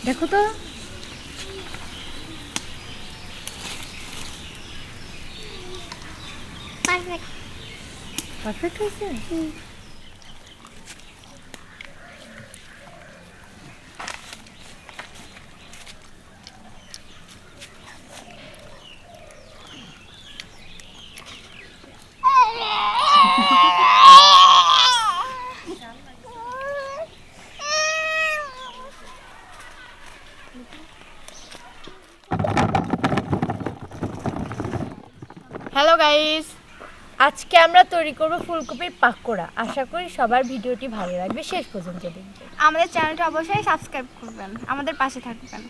দেখো তো পারফেক্ট হয়েছে। হ্যালো গাইস, আজকে আমরা তৈরি করব ফুলকপির পাকোড়া। আশা করি সবার ভিডিওটি ভালো লাগবে, শেষ পর্যন্ত দেখবেন। আমাদের চ্যানেলটা অবশ্যই সাবস্ক্রাইব করবেন, আমাদের পাশে থাকবেন।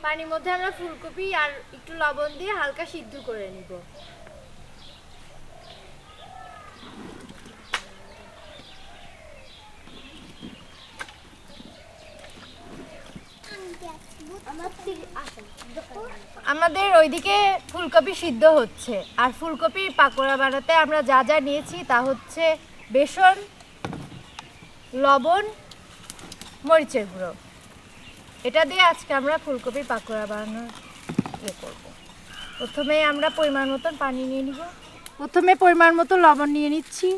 পানির মধ্যে আমরা ফুলকপি আর একটু লবণ দিয়ে হালকা সিদ্ধ করে নিব। আমাদের ওইদিকে ফুলকপি সিদ্ধ হচ্ছে, আর ফুলকপি পাকোড়া বানাতে আমরা যা যা নিয়েছি তা হচ্ছে বেসন, লবণ, মরিচের গুঁড়ো। এটা দিয়ে আজকে আমরা ফুলকপি পাকোড়া বানানোর করব। প্রথমে আমরা পরিমাণ মতন পানি নিয়ে নিব। প্রথমে পরিমাণ মতো লবণ নিয়ে নিচ্ছি,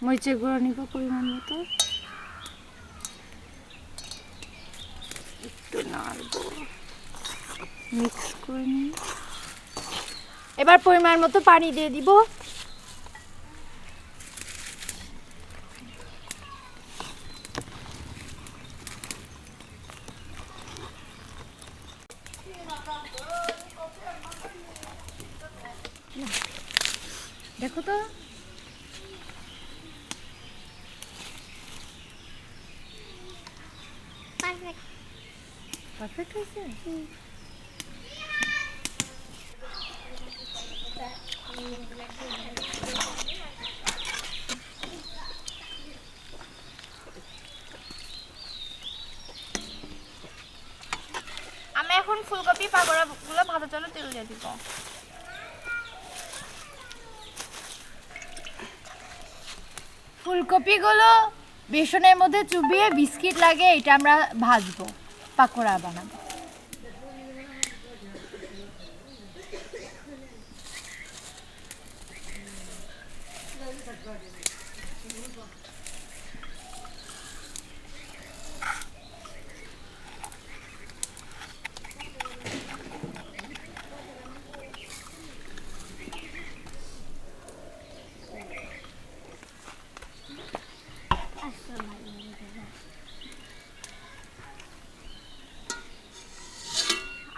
মরিচের গুঁড়ো নিব পরিমাণ মতো, একটু নাড়ব, মিক্স করে নিই। এবার পরিমাণ মতো পানি দিয়ে দিব। দেখো তো পারফেক্ট হয়েছে। আমি এখন ফুলকপি পাকোড়াগুলো ভাজার জন্য তেল দিয়ে দিব। ফুলকপিগুলো বেসনের মধ্যে চুবিয়ে বিস্কিট লাগিয়ে এটা আমরা ভাজবো, পাকোড়া বানাবো।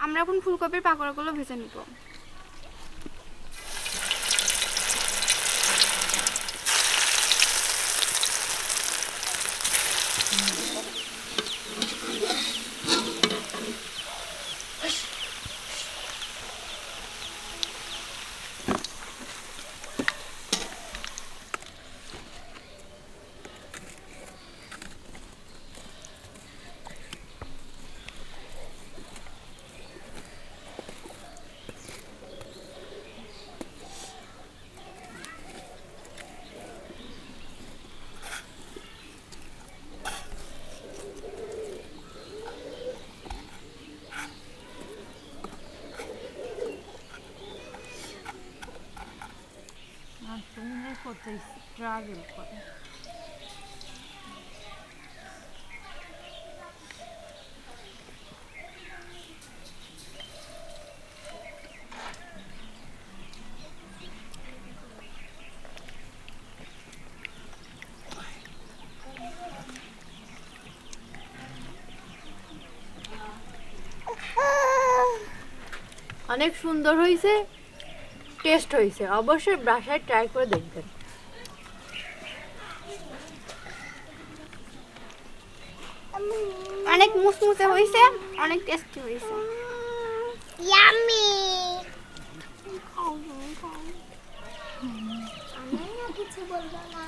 আমরা এখন ফুলকপির পাকোড়াগুলো ভেজে নিব। ট্রাভেল করে অনেক সুন্দর হয়েছে, টেস্ট হয়েছে। অবশ্যই বাসায় ট্রাই করে দেখবেন। অনেক মুসমুসে হয়েছে, অনেক টেস্টি হয়েছে। ইয়াম্মি। আমি না কিছু বলবো না।